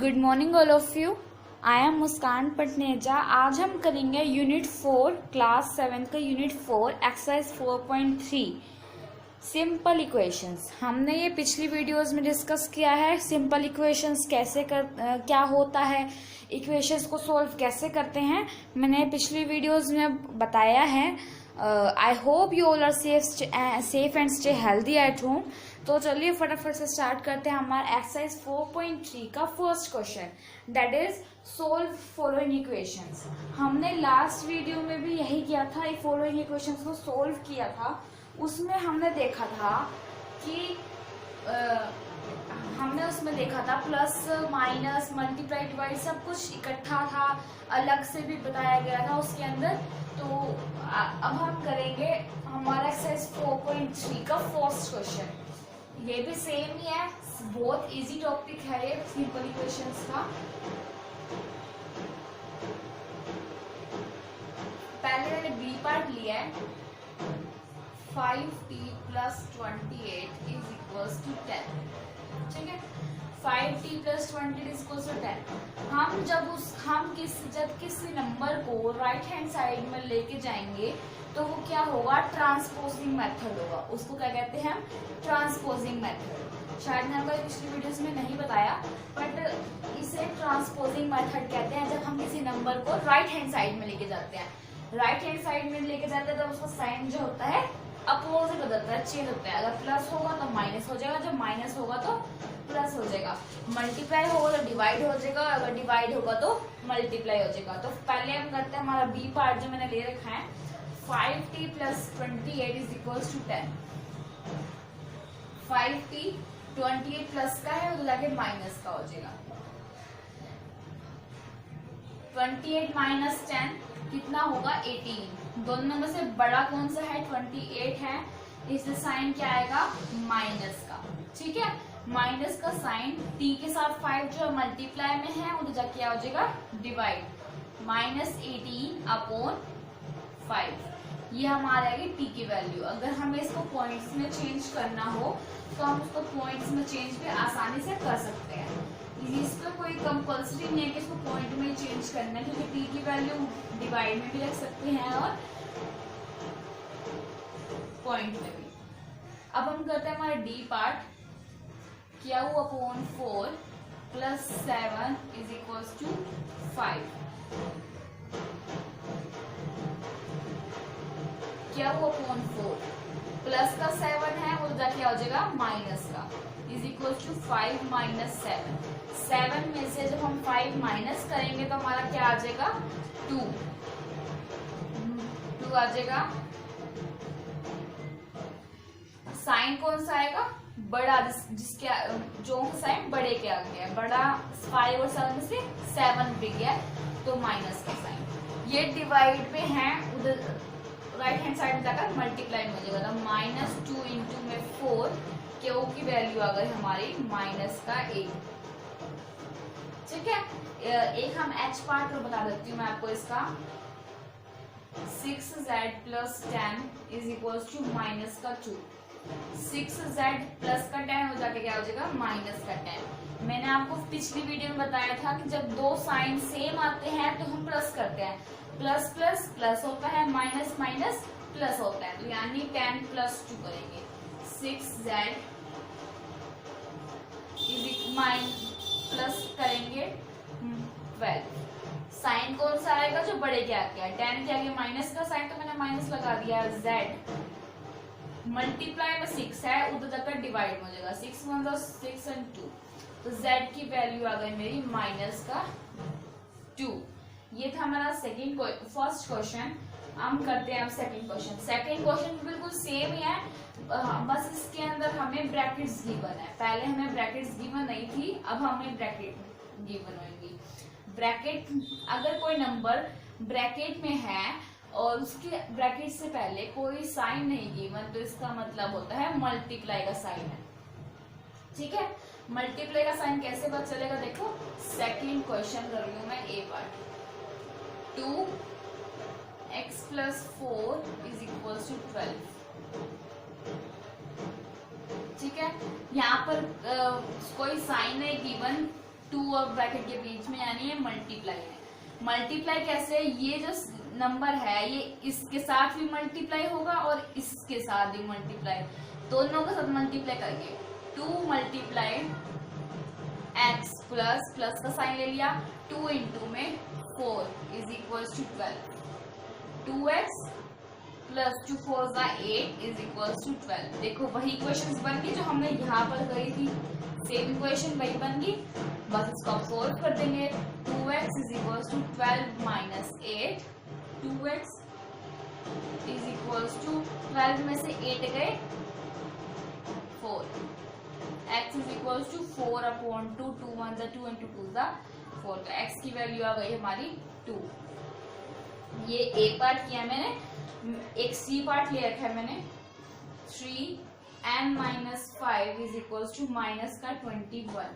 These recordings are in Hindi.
Good morning all of you. I am Muskan Patneja. आज हम करेंगे यूनिट 4 क्लास 7 का यूनिट 4 एक्सरसाइज 4.3 सिंपल इक्वेशंस। हमने ये पिछली वीडियोस में डिस्कस किया है सिंपल इक्वेशंस कैसे क्या होता है, इक्वेशंस को सॉल्व कैसे करते हैं, मैंने पिछली वीडियोस में बताया है। I hope you all are safe and stay healthy at home. तो चलिए फटाफट से स्टार्ट करते हैं हमारा एक्सरसाइज 4.3 का first question, that is solve following equations. हमने लास्ट वीडियो में भी यही किया था, फॉलोइंग इक्वेशंस को सोल्व किया था। उसमें हमने देखा था कि प्लस माइनस मल्टीप्लाई डिवाइड सब कुछ इकट्ठा था, अलग से भी बताया गया था उसके अंदर। तो अब हम करेंगे हमारा एक्सरसाइज 4.3 का फर्स्ट क्वेश्चन। ये भी सेम ही है, बहुत इजी टॉपिक है ये सिंपल इक्वेशंस का। पहले मैंने बी पार्ट लिया है, 5t plus 28 is equals to 10। ठीक है, 5t plus 20 is equals to 10। हम जब किसी नंबर को राइट हैंड साइड में लेके जाएंगे तो वो क्या होगा, ट्रांसपोजिंग मेथड होगा। उसको क्या कहते हैं हम, ट्रांसपोजिंग मेथड। शायद मैंने आपको पिछली वीडियोस में नहीं बताया, बट इसे ट्रांसपोजिंग मेथड कहते हैं जब हम किसी नंबर को राइट हैंड साइड में लेके जाते हैं। राइट हैंड साइड में लेके जाते हैं तो उसका साइन जो होता है अपोजिट बदलता है, चेंज होता है। अगर प्लस होगा तो माइनस हो जाएगा, जब माइनस होगा तो प्लस हो जाएगा। मल्टीप्लाई होगा तो डिवाइड हो जाएगा, अगर डिवाइड होगा तो मल्टीप्लाई हो जाएगा। तो पहले हम करते हैं हमारा बी पार्ट जो मैंने ले रखा है, 5t plus 28 is equals to 10। 5t 28 plus का है तो जाके माइनस का हो जाएगा। 28 माइनस 10 कितना होगा, 18। दोनों में से बड़ा कौन सा है, 28 है, इसलिए साइन क्या आएगा, माइनस का। ठीक है, माइनस का साइन t के साथ 5 जो मल्टीप्लाई में है वो तो जाके क्या हो जाएगा, डिवाइड। -18 अपॉन 5, ये हमारा है टी की वैल्यू। अगर हमें इसको पॉइंट्स में चेंज करना हो तो हम उसको पॉइंट्स में चेंज भी आसानी से कर सकते हैं। इसका कोई कंपल्सरी नहीं है कि इसको पॉइंट में चेंज करना है, क्योंकि टी की वैल्यू डिवाइड में भी रख सकते हैं और पॉइंट में भी। अब हम करते हैं हमारा डी पार्ट, क्या हुआ upon 4 plus 7 is equals to 5। क्या हुआ अपॉन 4, प्लस का 7 है वो जाके हो जाएगा माइनस का, इज इक्वल टू 5 माइनस 7। 7 में से जब हम 5 माइनस करेंगे तो हमारा क्या आ जाएगा, 2 आ जाएगा। साइन कौन सा आएगा, बड़ा, जिसके जो साइन बड़े के आगे है, बड़ा 5 और 7 में से 7 भी गया तो माइनस का साइन। ये डिवाइड में है, उधर राइट हैंड साइड में जाकर मल्टीप्लाई में हो जाएगा। -2 इंटू में 4, क्यू की वैल्यू आ गई हमारी माइनस का 8। ठीक है, एक हम एच पार्ट बता देती हूँ मैं आपको इसका। 6z plus 10 is equals to minus का 2। 6z प्लस का 10 हो जाके क्या हो जाएगा, माइनस का 10। मैंने आपको पिछली वीडियो में बताया था कि जब दो साइन सेम आते हैं तो हम प्लस करते हैं। प्लस प्लस प्लस होता है, माइनस माइनस प्लस होता है, तो यानी 10 प्लस 2 करेंगे। 6z प्लस करेंगे 12। साइन कौन सा आएगा, जो बड़े के आगे है, 10 के आगे माइनस का साइन तो मैंने माइनस लगा दिया। z मल्टीप्लाई में 6 है, उधर जाकर डिवाइड हो जाएगा, 6 1 6 एंड 2, तो z की वैल्यू आ गई मेरी माइनस का 2। ये था हमारा फर्स्ट क्वेश्चन। हम करते हैं अब सेकंड क्वेश्चन। सेकंड क्वेश्चन बिल्कुल सेम ही है, बस इसके अंदर हमें ब्रैकेट्स गिवन है। पहले हमें ब्रैकेट्स गिवन नहीं थी, अब हमें ब्रैकेट गिवन होंगी। ब्रैकेट, अगर कोई नंबर ब्रैकेट में है और उसके ब्रैकेट से पहले कोई साइन नहीं गिवन तो इसका मतलब होता है मल्टीप्लाई का साइन है। ठीक है, मल्टीप्लाई का साइन कैसे पता चलेगा, देखो सेकंड क्वेश्चन कर रही हूं मैं, ए part. 2x plus 4 is equals to 12। ठीक है, यहाँ पर कोई साइन नहीं गिवन, 2 और ब्रैकेट के बीच में, यानी ये मल्टीप्लाई है। मल्टीप्लाई कैसे? ये जो नंबर है ये इसके साथ भी मल्टीप्लाई होगा और इसके साथ भी मल्टीप्लाई, दोनों के साथ मल्टीप्लाई करेंगे। 2 मल्टीप्लाई x प्लस प्लस का साइन ले लिया, 2 इंटू में 4 is equal to 12। 2x plus 2 4 8 is equal to 12। देखो वही इक्वेशंस बन गई जो हमने यहाँ पर करी थी, सेम इक्वेशन वही बन गई, बस इसको आप सोल्व कर देंगे। 2x is equal to 12 minus 8, 2x is equal to 12 में से 8 गए 4, x is equal to 4 upon 2, 2 1 जा 2 इंटू 2 जा 4, तो x की वैल्यू आ गई हमारी 2। ये ए पार्ट किया मैंने, एक सी पार्ट ले रखा है मैंने। 3n minus 5 is equal to minus का 21।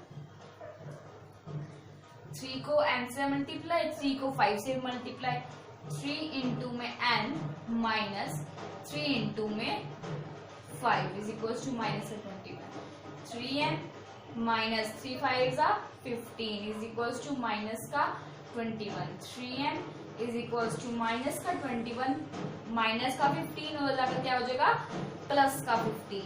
3 को n से मल्टीप्लाई, 3 को 5 से मल्टीप्लाई, 3 इंटू में n माइनस 3 इंटू में 5 इज इक्वल टू माइनस का 21। 3n माइनस 3 5 जा 15 इज इक्वल टू माइनस का 21। 3n is equal to minus का 21 माइनस का 15 और जाकर क्या हो जाएगा प्लस का 15।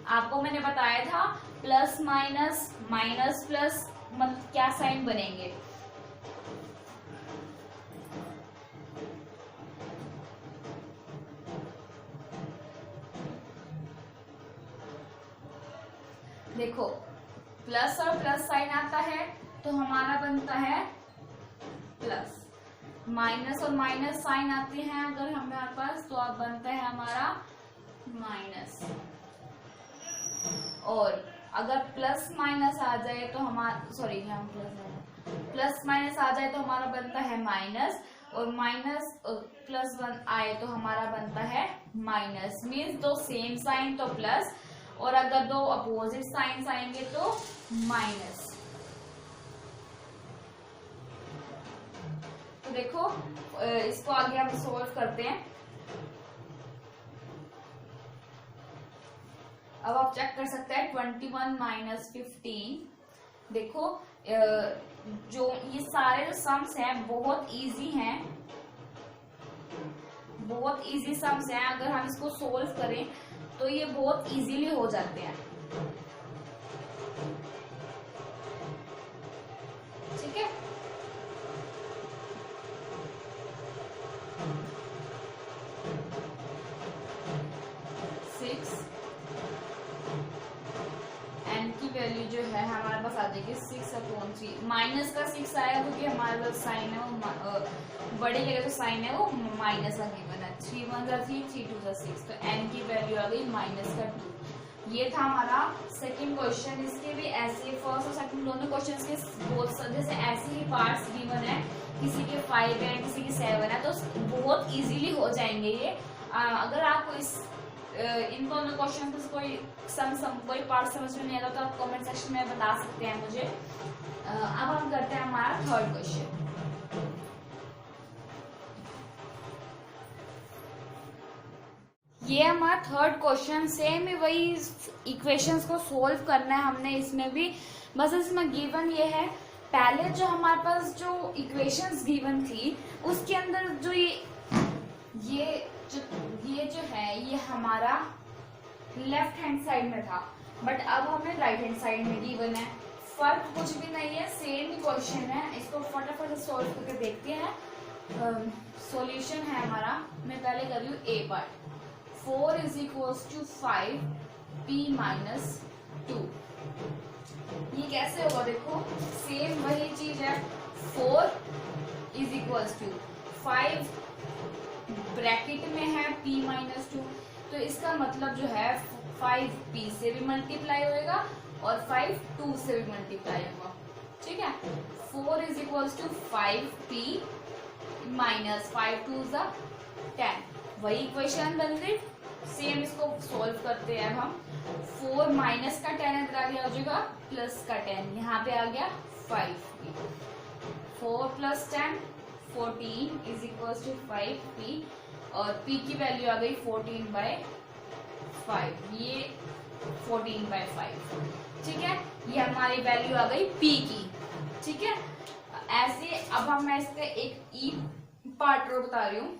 आपको मैंने बताया था प्लस माइनस माइनस प्लस मतलब क्या साइन बनेंगे। देखो प्लस और प्लस साइन आता है तो हमारा बनता है प्लस, माइनस और माइनस साइन आते हैं अगर हमारे पास तो अब बनता है हमारा माइनस, और अगर प्लस माइनस आ जाए तो हमारा सॉरी यहाँ प्लस माइनस आ जाए तो हमारा बनता है माइनस, और माइनस प्लस 1 आए तो हमारा बनता है माइनस। मीन्स दो सेम साइन तो प्लस, और अगर दो अपोजिट साइंस आएंगे तो माइनस। तो देखो इसको आगे हम सोल्व करते हैं। अब आप चेक कर सकते हैं 21 माइनस 15। देखो जो ये सारे जो सम्स हैं बहुत इजी हैं, बहुत इजी सम्स हैं। अगर हम इसको सोल्व करें तो ये बहुत इजीली हो जाते हैं। ठीक है, n की वैल्यू जो है हमारे पास आ जाएगी 6/3। माइनस का 6 आया क्योंकि हमारे पास साइन है वो बड़े जगह जो साइन है वो माइनस का गिवन है। 3 1 जा 3, 3 2 जा 6, तो n की वैल्यू आ गई माइनस का 2। ये था हमारा सेकंड क्वेश्चन। इसके भी ऐसे फर्स्ट और सेकंड दोनों क्वेश्चन के बहुत जैसे ऐसे ही पार्ट्स गिवन है, किसी के 5 है किसी के 7 है, तो बहुत इजीली हो जाएंगे ये। अगर आपको इन दोनों क्वेश्चन में कोई पार्ट समझ में नहीं आता तो आप कमेंट सेक्शन में बता सकते हैं मुझे। अब हम करते हैं हमारा थर्ड क्वेश्चन। ये हमारा थर्ड क्वेश्चन, सेम ही वही इक्वेशंस को सोल्व करना है हमने इसमें भी। बस इसमें गिवन ये है, पहले जो हमारे पास जो इक्वेशंस गिवन थी उसके अंदर जो ये जो है ये हमारा लेफ्ट हैंड साइड में था, बट अब हमें राइट हैंड साइड में गिवन है। फर्क कुछ भी नहीं है, सेम ही क्वेश्चन है। इसको फटाफट से सॉल्व करके देखते हैं। सॉल्यूशन है हमारा, मैं पहले कर रही हूँ A part. 4 is equals to 5 p minus 2। ये कैसे होगा? देखो सेम वही चीज है। 4 इज इक्वल्स टू 5 ब्रैकेट में है p माइनस 2, तो इसका मतलब जो है 5 p से भी मल्टीप्लाई होएगा और 5 2 से भी मल्टीप्लाई होगा। ठीक है, 4 is equals to 5 p minus 5 2 जा 10। वही इक्वेशन बन गई, सेम इसको सोल्व करते हैं अब हम। 4 माइनस का 10 इधर आ गया हो जाएगा प्लस का 10, यहाँ पे आ गया 5p। 4 plus 10 14 is equal to 5p, और p की वैल्यू आ गई 14/5। 5, ये 14/5। ठीक है, ये हमारी वैल्यू आ गई p की। ठीक है, ऐसे अब हम मैं इसका एक ई पार्ट बता रही हूँ।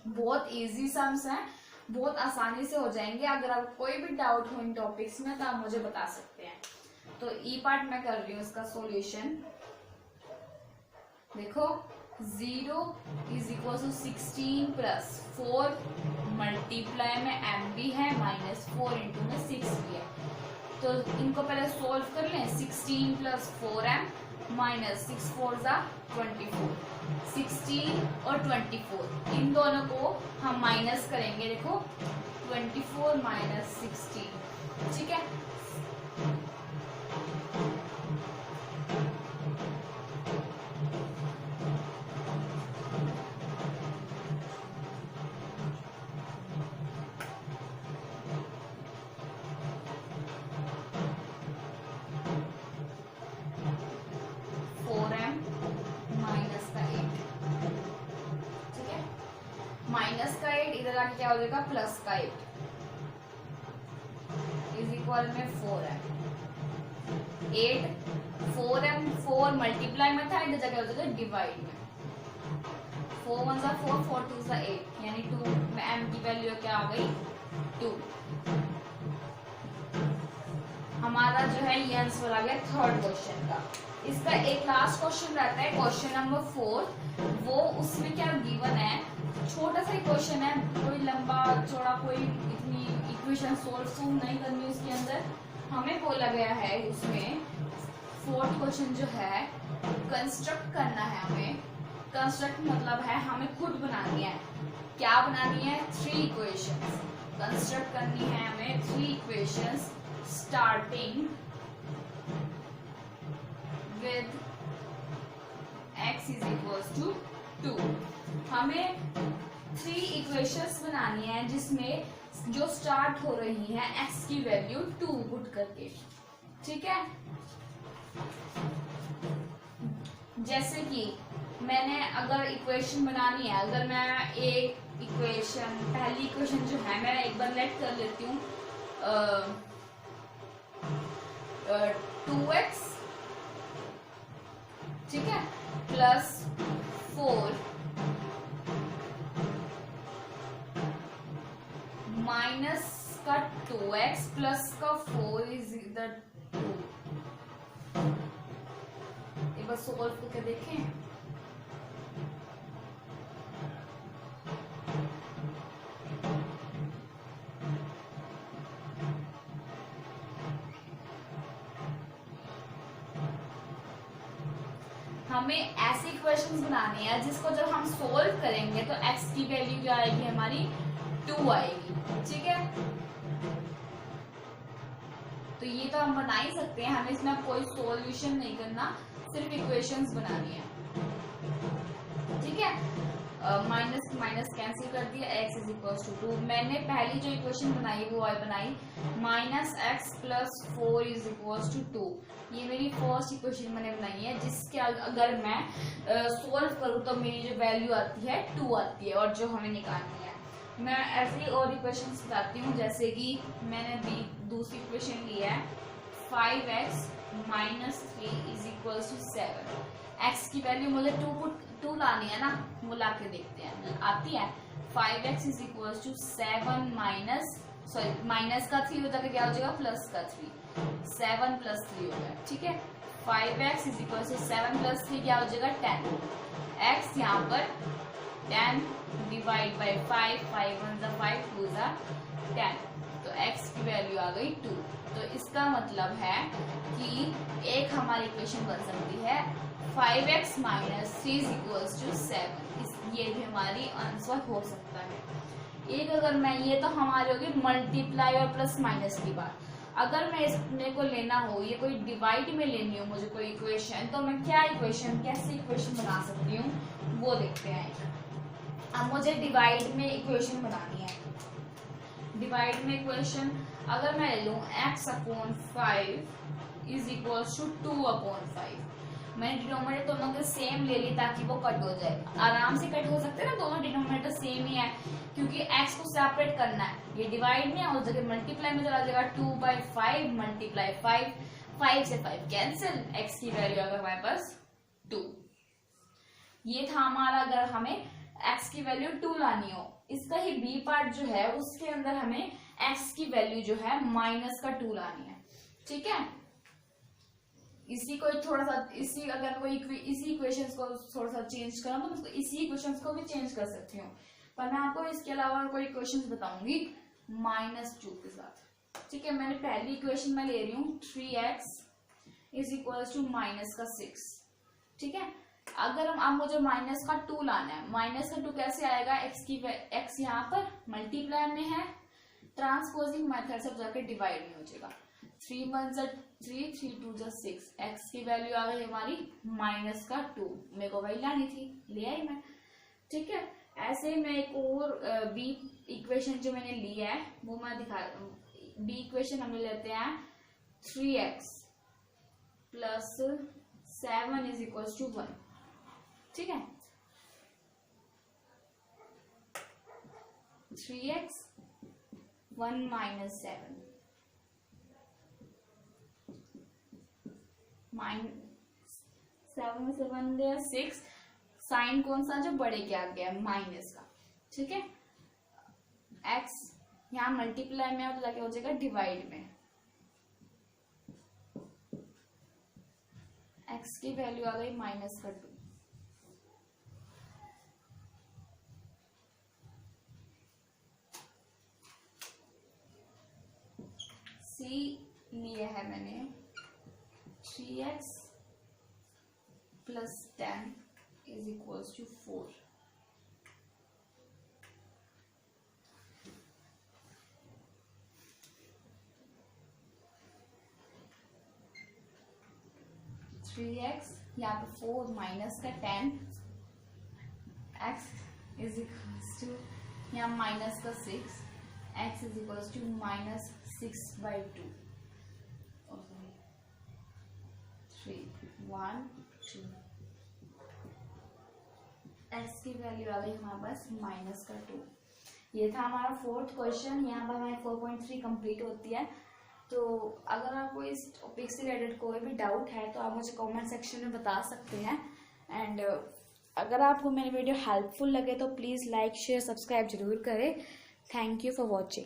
बहुत इजी सम्स हैं, बहुत आसानी से हो जाएंगे। अगर आपको कोई भी डाउट हो इन टॉपिक्स में तो आप मुझे बता सकते हैं। तो ई पार्ट मैं कर रही हूँ इसका सॉल्यूशन। देखो 0 = 16 + 4 मल्टीप्लाई में m भी है -4 इंटू में 6 भी है। तो इनको पहले सोल्व कर लें। 16 + 4m -6 4 = 24। 16 और 24 इन दोनों को हम माइनस करेंगे। देखो 24 - 16। ठीक है, माइनस का 8 इधर आके क्या हो जाएगा प्लस का 8 इक्वल में 4m। 8 4m 4 मल्टीप्लाई में था, इधर जाके हो जाएगा डिवाइड में। 4 1 = 4 4 2 = 8 यानी 2 में m की वैल्यू क्या आ गई 2। हमारा जो है ये आंसर आ गया थर्ड क्वेश्चन का। इसका एक लास्ट क्वेश्चन रहता है क्वेश्चन नंबर 4। वो उसमें क्या गिवन है, छोटा सा क्वेश्चन है, कोई लंबा चौड़ा कोई इतनी इक्वेशन सोल्व नहीं करनी। उसके अंदर हमें बोला गया है उसमें फोर्थ क्वेश्चन जो है कंस्ट्रक्ट करना है हमें। कंस्ट्रक्ट मतलब है हमें खुद बनानी है। क्या बनानी है 3 इक्वेशंस कंस्ट्रक्ट करनी है हमें। 3 इक्वेशंस स्टार्टिंग with x = 2। हमें 3 इक्वेशंस बनानी है जिसमें जो स्टार्ट हो रही है x की वैल्यू 2 पुट करके। ठीक है, जैसे कि मैंने अगर इक्वेशन बनानी है, अगर मैं एक इक्वेशन पहली इक्वेशन जो है मैं एक बार लेट कर लेती हूँ 2x ठीक है +4 माइनस का 2x प्लस का 4 = 2। एक बार सोल्व करके देखें। हमें ऐसी इक्वेशंस बनानी है जिसको जब हम सोल्व करेंगे तो x की वैल्यू क्या आएगी हमारी 2 आएगी। ठीक है, तो ये तो हम बना ही सकते हैं, हमें इसमें कोई सॉल्यूशन नहीं करना, सिर्फ इक्वेशंस बनानी है। ठीक है, माइनस माइनस कैंसिल कर दिया, x = 2। मैंने पहली जो इक्वेशन बनाई वो बनाई -x + 4 = 2। ये मेरी फर्स्ट इक्वेशन मैंने बनाई है, जिसके अगर मैं सोल्व करूँ तो मेरी जो वैल्यू आती है 2 आती है और जो हमें निकालनी है। मैं ऐसे ही और इक्वेशंस बताती हूँ, जैसे कि मैंने दूसरी इक्वेशन ली है 5x - 3 = 7। x की वैल्यू मुझे 2 लानी है ना, वो ला के देखते हैं आती है। 5x = 7 माइनस का 3 हो जाएगा, क्या हो जाएगा प्लस का 3, 7 + 3 हो गया। ठीक है, 5x = 7 + 3 क्या हो जाएगा 10। x यहाँ पर 10 डिवाइड बाई 5, 5 1 = 5, 2 = 10। तो x की वैल्यू आ गई 2। तो इसका मतलब है कि एक हमारी इक्वेशन बन सकती है 5x - 3 = 7। ये भी हमारी आंसर हो सकता है। एक अगर मैं ये तो हमारी होगी मल्टीप्लाई और प्लस माइनस की बात। अगर मैं इसमें को लेना हो, ये कोई डिवाइड में लेनी हो मुझे कोई इक्वेशन, तो मैं कैसे इक्वेशन बना सकती हूँ वो देखते हैं। अब मुझे डिवाइड में इक्वेशन बनानी है। डिवाइड में इक्वेशन अगर मैं ले लूँ x/5 = 2/5। मैंने डिनोमिनेटर दोनों के सेम ले ली ताकि वो कट हो जाए, आराम से कट हो सकते हैं ना, दोनों डिनोमिनेटर सेम ही है, क्योंकि x को सेपरेट करना है, ये डिवाइड में हो जगह मल्टीप्लाई में चला जाएगा, 2/5 मल्टीप्लाई 5 से 5 कैंसिल, x की वैल्यू अगर हमारे पास 2। ये था हमारा, अगर हमें x की वैल्यू 2 लानी हो। इसका ही b पार्ट जो है उसके अंदर हमें x की वैल्यू जो है -2 लानी है, ठीक है। इसी को थोड़ा सा, इसी अगर कोई इसी इक्वेशंस को थोड़ा सा चेंज करूं तो मैं इसी इक्वेशंस को भी चेंज कर सकती हूँ, पर मैं आपको इसके अलावा कोई इक्वेशंस बताऊंगी -2 के साथ, ठीक है। मैंने पहली इक्वेशन में ले रही हूँ 3x = -6, ठीक है। अगर अब मुझे -2 लाना है, -2 कैसे आएगा, x यहाँ पर मल्टीप्लाई में है, ट्रांसपोजिंग मेथड से जाकर डिवाइड में हो जाएगा, 3 1 3 3 2 6, x की वैल्यू आ गई हमारी -2, मेरे को वही लानी थी, ले आई मैं, ठीक है। ऐसे ही मैं एक और बी इक्वेशन जो मैंने लिया है वो मैं दिखा, बी इक्वेशन हम लेते हैं 3x + 7 = 1, ठीक है। 3x 1 - 7 7 में से 1 गया 6, साइन कौन सा जो बड़े के आ गया माइनस का, ठीक है। x यहाँ मल्टीप्लाई में हो तो जाके हो जाएगा डिवाइड में, x की वैल्यू आ गई -2। c लिया है मैंने 3x + 10 = 4। यहाँ पे 4 माइनस का 10, x यहाँ माइनस का 6, x -6/2, 3 1 2, x की वैल्यू आ गई हमारे पास -2। ये था हमारा 4th क्वेश्चन। यहाँ पर हमारी 4.3 कंप्लीट होती है। तो अगर आपको इस टॉपिक से रिलेटेड कोई भी डाउट है तो आप मुझे कमेंट सेक्शन में बता सकते हैं। एंड अगर आपको मेरी वीडियो हेल्पफुल लगे तो प्लीज़ लाइक शेयर सब्सक्राइब जरूर करें। Thank you for watching.